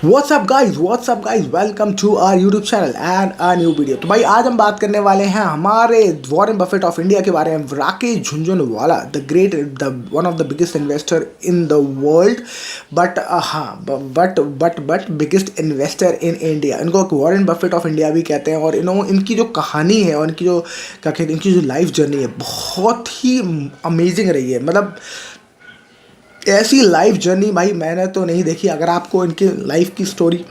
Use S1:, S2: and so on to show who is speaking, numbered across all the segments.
S1: WhatsApp guys welcome to our YouTube channel and a new video. तो भाई आज हम बात करने वाले हैं हमारे वॉरेन बफेट ऑफ इंडिया के बारे में। Rakesh Jhunjhunwala the one of the biggest investor in the world, but biggest investor in India. इनको वॉरेन बफेट ऑफ इंडिया भी कहते हैं। और इनकी जो कहानी है और इनकी जो क्या कहते हैं, इनकी जो लाइफ जर्नी है बहुत ही अमेजिंग रही है। मतलब ऐसी लाइफ जर्नी भाई मैंने तो नहीं देखी। अगर आपको इनकी लाइफ की स्टोरी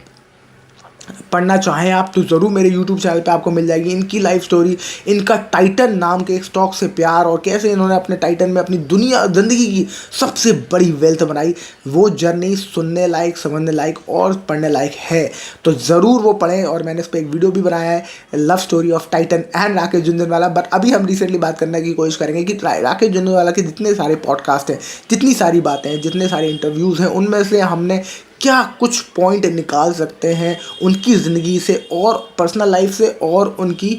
S1: पढ़ना चाहें आप तो ज़रूर मेरे YouTube चैनल पे आपको मिल जाएगी इनकी लाइफ स्टोरी। इनका टाइटन नाम के एक स्टॉक से प्यार और कैसे इन्होंने अपने टाइटन में अपनी दुनिया ज़िंदगी की सबसे बड़ी वेल्थ बनाई, वो जर्नी सुनने लायक, समझने लायक और पढ़ने लायक है। तो ज़रूर वो पढ़ें। और मैंने इस पर एक वीडियो भी बनाया है, love story of Titan and Rakesh Jhunjhunwala. But अभी हम रिसेंटली बात करने की कोशिश करेंगे कि राकेश झुनझुनवाला के जितने सारे पॉडकास्ट हैं, जितनी सारी बातें हैं, जितने सारे इंटरव्यूज़ हैं, उनमें से हमने क्या कुछ पॉइंट निकाल सकते हैं उनकी ज़िंदगी से और पर्सनल लाइफ से और उनकी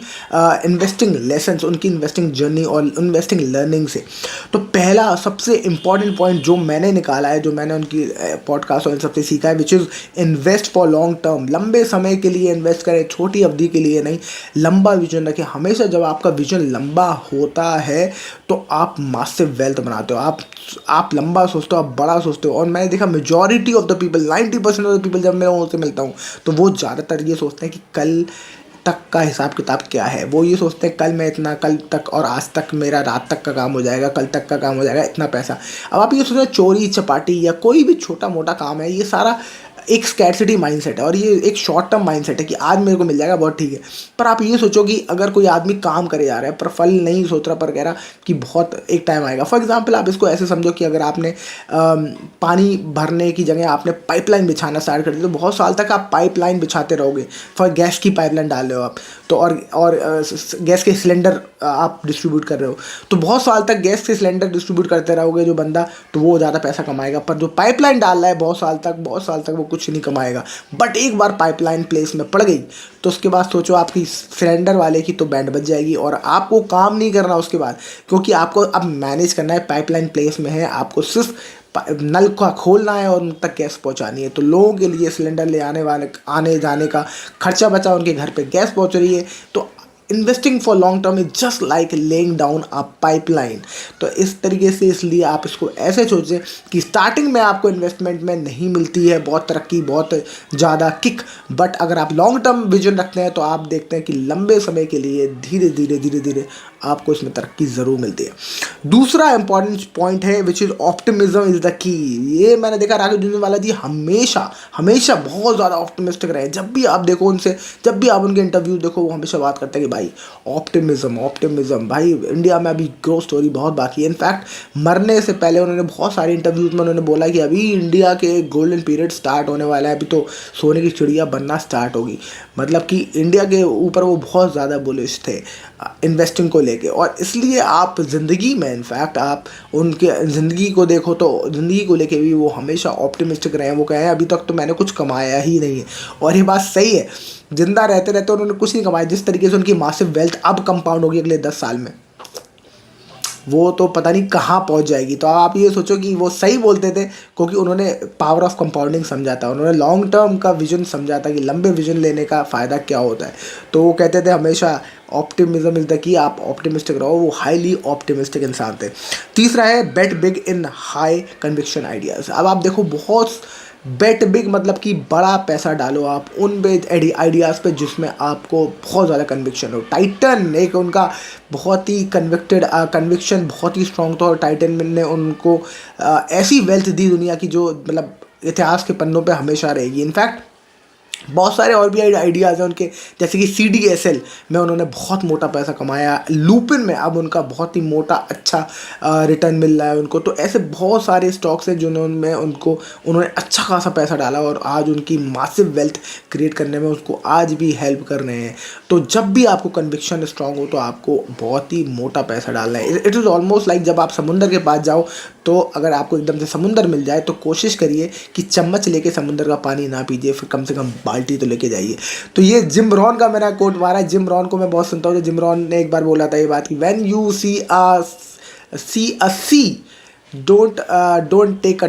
S1: इन्वेस्टिंग लेसन्स, उनकी इन्वेस्टिंग जर्नी और इन्वेस्टिंग लर्निंग से। तो पहला सबसे इम्पॉर्टेंट पॉइंट जो मैंने निकाला है, जो मैंने उनकी पॉडकास्ट और इन सबसे सीखा है, which is invest for long term. लंबे समय के लिए इन्वेस्ट करें, छोटी अवधि के लिए नहीं। लंबा विजन रखें। हमेशा जब आपका विजन लंबा होता है तो आप मासिव वेल्थ बनाते हो। आप लंबा सोचते हो, आप बड़ा सोचते हो। और मैंने देखा majority of the people, 90% of the people, जब मैं उनसे मिलता हूँ तो वो ज़्यादातर ये सोचते हैं कि कल तक का हिसाब किताब क्या है। वो ये सोचते हैं कल मैं इतना, कल तक और आज तक मेरा रात तक का काम हो जाएगा, कल तक का काम हो जाएगा, इतना पैसा। अब आप ये सोचते चोरी चपाटी या कोई भी छोटा मोटा काम है, ये सारा एक स्कैर्सिटी माइंडसेट है और ये एक शॉर्ट टर्म माइंडसेट है कि आज मेरे को मिल जाएगा, बहुत ठीक है। पर आप ये सोचो कि अगर कोई आदमी काम करे जा रहा है पर फल नहीं सोच रहा, पर कह रहा कि बहुत एक टाइम आएगा। फॉर एग्जांपल आप इसको ऐसे समझो कि अगर आपने पानी भरने की जगह आपने पाइपलाइन बिछाना स्टार्ट कर दिया, तो बहुत साल तक आप पाइपलाइन बिछाते रहोगे। फॉर गैस की पाइपलाइन डाल रहे हो आप तो, और गैस के सिलेंडर आप डिस्ट्रीब्यूट कर रहे हो, तो बहुत साल तक गैस के सिलेंडर डिस्ट्रीब्यूट करते रहोगे जो बंदा, तो वो ज़्यादा पैसा कमाएगा। पर जो पाइपलाइन डाल रहा है बहुत साल तक वो कुछ नहीं कमाएगा। बट एक बार पाइपलाइन प्लेस में पड़ गई तो उसके बाद सोचो आपकी सिलेंडर वाले की तो बैंड बच जाएगी और आपको काम नहीं करना उसके बाद, क्योंकि आपको अब मैनेज करना है। पाइपलाइन प्लेस में है, आपको सिर्फ नल का खोलना है और उन तक गैस पहुंचानी है। तो लोगों के लिए सिलेंडर ले आने जाने का खर्चा बचा, उनके घर पे गैस पहुंच रही है। तो investing for long term is just like laying down a pipeline. तो इस तरीके से, इसलिए आप इसको ऐसे सोचें कि स्टार्टिंग में आपको इन्वेस्टमेंट में नहीं मिलती है बहुत तरक्की, बहुत ज़्यादा किक। बट अगर आप लॉन्ग टर्म विजन रखते हैं तो आप देखते हैं कि लंबे समय के लिए धीरे धीरे आपको इसमें तरक्की ज़रूर मिलती है। दूसरा इंपॉर्टेंट पॉइंट है which is optimism is the key. ये मैंने देखा राकेश झुनझुनवाला जी हमेशा बहुत ज़्यादा ऑप्टिमिस्टिक रहे। जब भी आप देखो उनसे, जब भी आप उनके इंटरव्यू देखो, वो हमेशा बात करते हैं कि भाई ऑप्टिमिज्म। भाई इंडिया में अभी ग्रोथ स्टोरी बहुत बाकी है। इनफैक्ट मरने से पहले उन्होंने बहुत सारे इंटरव्यूज़ में उन्होंने बोला कि अभी इंडिया के गोल्डन पीरियड स्टार्ट होने वाला है, अभी तो सोने की चिड़िया बनना स्टार्ट होगी। मतलब कि इंडिया के ऊपर वो बहुत ज़्यादा बुलिश थे इन्वेस्टिंग को लेके। और इसलिए आप ज़िंदगी में, इनफैक्ट आप उनके ज़िंदगी को देखो तो ज़िंदगी को लेके भी वो हमेशा ऑप्टिमिस्टिक रहे हैं। वो कहें अभी तक तो मैंने कुछ कमाया ही नहीं है, और ये बात सही है। जिंदा रहते रहते उन्होंने कुछ नहीं कमाया। जिस तरीके से उनकी मासिव वेल्थ अब कंपाउंड होगी अगले 10 साल में, वो तो पता नहीं कहाँ पहुँच जाएगी। तो आप ये सोचो कि वो सही बोलते थे क्योंकि उन्होंने पावर ऑफ कंपाउंडिंग समझा था, उन्होंने लॉन्ग टर्म का विजन समझा था कि लंबे विजन लेने का फ़ायदा क्या होता है। तो वो कहते थे हमेशा ऑप्टिमिज्म इज़ द की, आप ऑप्टिमिस्टिक रहो। वो हाईली ऑप्टिमिस्टिक इंसान थे। तीसरा है bet big in high conviction ideas. अब आप देखो, बहुत बेट बिग मतलब कि बड़ा पैसा डालो आप उन आइडियाज़ पे जिसमें आपको बहुत ज़्यादा कन्विक्शन हो। टाइटन एक उनका बहुत ही कन्विक्शन बहुत ही स्ट्रॉन्ग था, और टाइटन ने उनको ऐसी वेल्थ दी दुनिया की जो मतलब इतिहास के पन्नों पे हमेशा रहेगी। इनफैक्ट बहुत सारे और भी आइडियाज़ हैं उनके, जैसे कि CDSL में उन्होंने बहुत मोटा पैसा कमाया। लुपिन में अब उनका बहुत ही मोटा अच्छा रिटर्न मिल रहा है उनको। तो ऐसे बहुत सारे स्टॉक्स हैं जिन्होंने उन्होंने अच्छा खासा पैसा डाला और आज उनकी मासिव वेल्थ क्रिएट करने में उसको आज भी हेल्प कर रहे हैं। तो जब भी आपको कन्विक्शन स्ट्रांग हो तो आपको बहुत ही मोटा पैसा डालना है। इट इज़ ऑलमोस्ट लाइक जब आप समुंदर के पास जाओ, तो अगर आपको एकदम से समुंदर मिल जाए तो कोशिश करिए कि चम्मच लेके समुंदर का पानी ना पीजिए, फिर कम से कम बाल्टी तो लेके जाइए। तो ये जिम रॉन का मेरा कोट मारा है। जिम रॉन को मैं बहुत सुनता हूँ। तो जिम रॉन ने एक बार बोला था ये बात कि when you see a sea don't take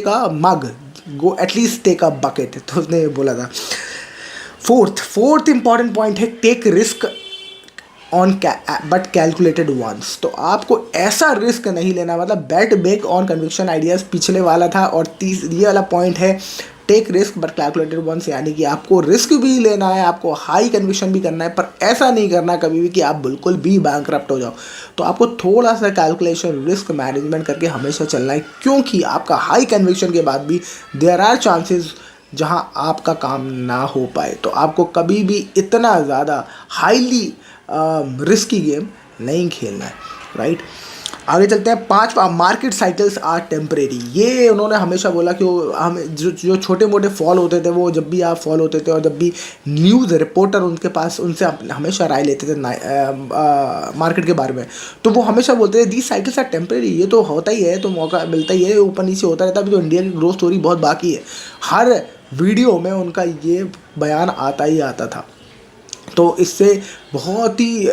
S1: a mug, go at least take a bucket, तो उसने ये बोला था। फोर्थ इंपॉर्टेंट पॉइंट है take risk on but calculated ones. तो आपको ऐसा रिस्क नहीं लेना, मतलब bet big on conviction ideas पिछले वाला था, और ये वाला पॉइंट है take risk but calculated ones, यानी कि आपको रिस्क भी लेना है, आपको हाई कन्विक्शन भी करना है, पर ऐसा नहीं करना कभी भी कि आप बिल्कुल भी बैंकरप्ट हो जाओ। तो आपको थोड़ा सा कैलकुलेशन, रिस्क मैनेजमेंट करके हमेशा चलना है, क्योंकि आपका हाई कन्विक्शन के बाद भी देयर आर चांसेस जहां आपका काम ना हो पाए। तो आपको कभी भी इतना ज़्यादा हाईली रिस्की गेम नहीं खेलना है, राइट। आगे चलते हैं। पांचवा, मार्केट साइकिल्स आर टेम्परेरी। ये उन्होंने हमेशा बोला कि हम जो छोटे मोटे फॉल होते थे, वो जब भी आप फॉल होते थे और जब भी न्यूज़ रिपोर्टर उनके पास उनसे हमेशा राय लेते थे मार्केट के बारे में, तो वो हमेशा बोलते थे दीज साइकिल्स आर टेम्परेरी। ये तो होता ही है, तो मौका मिलता ही है, ऊपर नीचे होता रहता है। अभी तो इंडिया की ग्रोथ स्टोरी बहुत बाकी है। हर वीडियो में उनका ये बयान आता ही आता था। तो इससे बहुत ही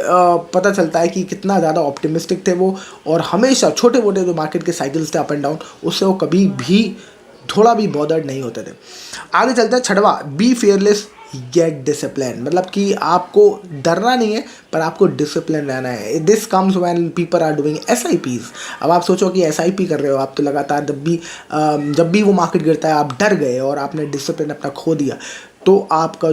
S1: पता चलता है कि कितना ज़्यादा ऑप्टिमिस्टिक थे वो, और हमेशा छोटे मोटे जो मार्केट के साइकिल्स थे अप एंड डाउन, उससे वो कभी भी थोड़ा भी बॉदर्ड नहीं होते थे। आगे चलते हैं। छठवा, बी फेयरलेस गेट डिसिप्लिन। मतलब कि आपको डरना नहीं है, पर आपको डिसिप्लिन रहना है। This comes when people are doing SIPs। अब आप सोचो कि SIP कर रहे हो आप, तो लगातार जब भी वो मार्केट गिरता है आप डर गए और आपने डिसिप्लिन अपना खो दिया, तो आपका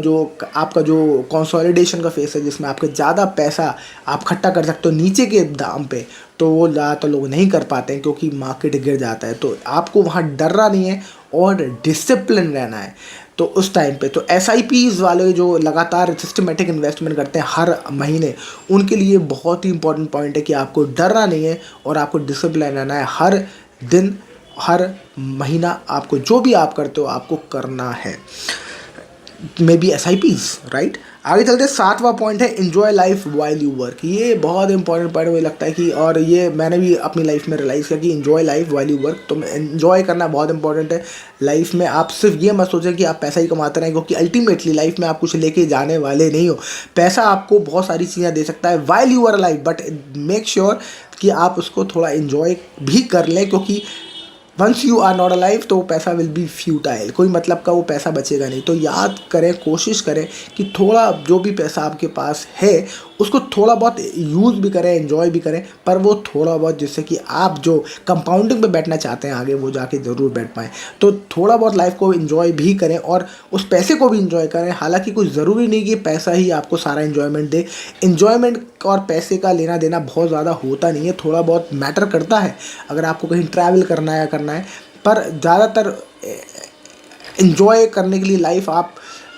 S1: जो कंसोलिडेशन का फेस है, जिसमें आपके ज़्यादा पैसा आप इकट्ठा कर सकते हो नीचे के दाम पे, तो वो ज़्यादातर लोग नहीं कर पाते हैं क्योंकि मार्केट गिर जाता है। तो आपको वहाँ डरना नहीं है और डिसिप्लिन रहना है। तो उस टाइम पे तो SIPs वाले जो लगातार सिस्टमेटिक इन्वेस्टमेंट करते हैं हर महीने, उनके लिए बहुत ही इंपॉर्टेंट पॉइंट है कि आपको डरना नहीं है और आपको डिसिप्लिन रहना है। हर दिन, हर महीना आपको जो भी आप करते हो आपको करना है, मे बी SIPs, राइट। आगे चलते हैं। सातवां पॉइंट है enjoy life while you work. ये बहुत इंपॉर्टेंट पॉइंट मुझे लगता है कि, और ये मैंने भी अपनी लाइफ में रियलाइज़ किया कि enjoy life while you work. तो एंजॉय करना बहुत इंपॉर्टेंट है लाइफ में। आप सिर्फ ये मत सोचें कि आप पैसा ही कमाते रहें, क्योंकि अल्टीमेटली लाइफ में आप कुछ लेके जाने वाले नहीं हो। पैसा आपको बहुत सारी चीज़ें दे सकता है while you are life, but make sure कि आप उसको थोड़ा एंजॉय भी कर लें, क्योंकि once you are not alive तो वो पैसा विल बी फ्यूटाइल, कोई मतलब का वो पैसा बचेगा नहीं। तो याद करें, कोशिश करें कि थोड़ा जो भी पैसा आपके पास है उसको थोड़ा बहुत यूज़ भी करें, एंजॉय भी करें, पर वो थोड़ा बहुत, जिससे कि आप जो कंपाउंडिंग पे बैठना चाहते हैं आगे, वो जाके ज़रूर बैठ पाएँ। तो थोड़ा बहुत लाइफ को एंजॉय भी करें और उस पैसे को भी एंजॉय करें। हालांकि कुछ ज़रूरी नहीं कि पैसा ही आपको सारा एंजॉयमेंट दे। एंजॉयमेंट और पैसे का लेना देना बहुत ज़्यादा होता नहीं है, थोड़ा बहुत मैटर करता है अगर आपको कहीं ट्रैवल करना है, पर ज़्यादातर एंजॉय करने के लिए लाइफ आप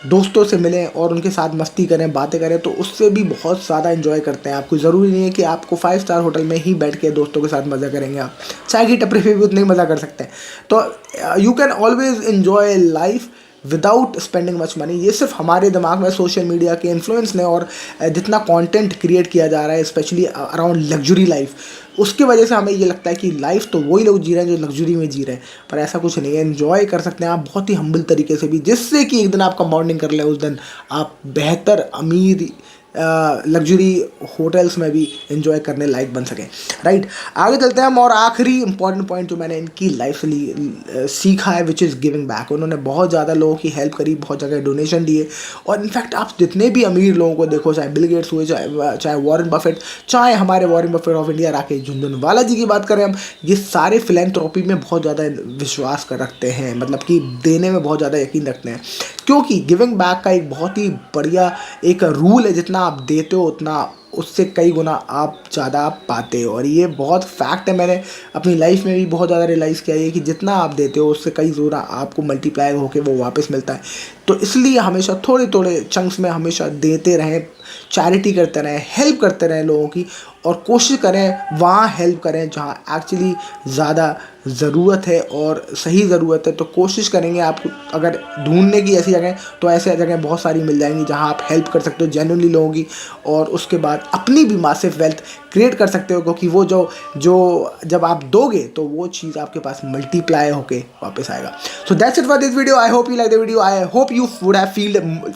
S1: दोस्तों से मिलें और उनके साथ मस्ती करें, बातें करें, तो उससे भी बहुत ज़्यादा एंजॉय करते हैं। आपको ज़रूरी नहीं है कि आपको 5 स्टार होटल में ही बैठ के दोस्तों के साथ मज़ा करेंगे, आप चाय की टपरी पे भी उतना ही मज़ा कर सकते हैं। तो you can always enjoy life without spending much money. ये सिर्फ हमारे दिमाग में सोशल मीडिया के इन्फ्लुएंस ने और जितना कंटेंट क्रिएट किया जा रहा है स्पेशली अराउंड लग्जरी लाइफ, उसकी वजह से हमें ये लगता है कि लाइफ तो वही लोग जी रहे हैं जो लग्जरी में जी रहे हैं, पर ऐसा कुछ नहीं है। एंजॉय कर सकते हैं आप बहुत ही हम्बल तरीके से भी, जिससे कि एक दिन आप कंपाउंडिंग कर लें, उस दिन आप बेहतर अमीर लग्जरी होटल्स में भी एंजॉय करने लायक बन सकें, राइट। आगे चलते हैं हम, और आखिरी इंपॉर्टेंट पॉइंट जो मैंने इनकी लाइफ से सीखा है, विच इज़ गिविंग बैक। उन्होंने बहुत ज़्यादा लोगों की हेल्प करी, बहुत जगह डोनेशन दिए, और इनफैक्ट आप जितने भी अमीर लोगों को देखो, चाहे बिल गेट्स हुए, चाहे वॉरेन बफेट, चाहे हमारे Warren Buffett of India Rakesh Jhunjhunwala ji की बात करें हम, ये सारे फिलैंथ्रोपी में बहुत ज़्यादा विश्वास कर रखते हैं, मतलब कि देने में बहुत ज़्यादा यकीन रखते हैं, क्योंकि गिविंग बैक का एक बहुत ही बढ़िया एक रूल है, जितना आप देते हो उतना उससे कई गुना आप ज़्यादा पाते हो। और ये बहुत फैक्ट है, मैंने अपनी लाइफ में भी बहुत ज़्यादा रियलाइज़ किया है कि जितना आप देते हो उससे कई गुना आपको मल्टीप्लाई होकर वो वापस मिलता है। तो इसलिए हमेशा थोड़े थोड़े चंक्स में हमेशा देते रहें, चैरिटी करते रहें, हेल्प करते रहें लोगों की, और कोशिश करें वहाँ हेल्प करें जहाँ एक्चुअली ज़्यादा ज़रूरत है और सही ज़रूरत है। तो कोशिश करेंगे, आप अगर ढूंढने की ऐसी जगह, तो ऐसे जगह बहुत सारी मिल जाएंगी जहाँ आप हेल्प कर सकते हो जेन्युइनली लोगों की, और उसके बाद अपनी भी मासिव वेल्थ क्रिएट कर सकते हो, क्योंकि वो जो जब आप दोगे तो वो चीज़ आपके पास मल्टीप्लाई होके वापस आएगा। So that's it for this video. I hope you like the video, I hope you would have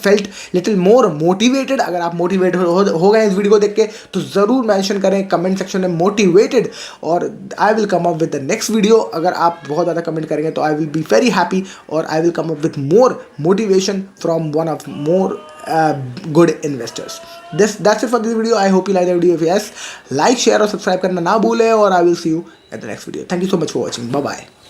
S1: felt little more motivated. अगर आप मोटिवेट हो गए इस वीडियो को देख के तो ज़रूर मेंशन करें कमेंट सेक्शन में मोटिवेटेड, और I will come up with the next video. अगर आप बहुत ज़्यादा कमेंट करेंगे तो I will be very happy, और I will come up with more motivation from one of more good investors. That's it for this video. I hope you like the video. If yes, like, share और subscribe करना ना भूलें, और I will see you at the next video. Thank you so much for watching. Bye bye.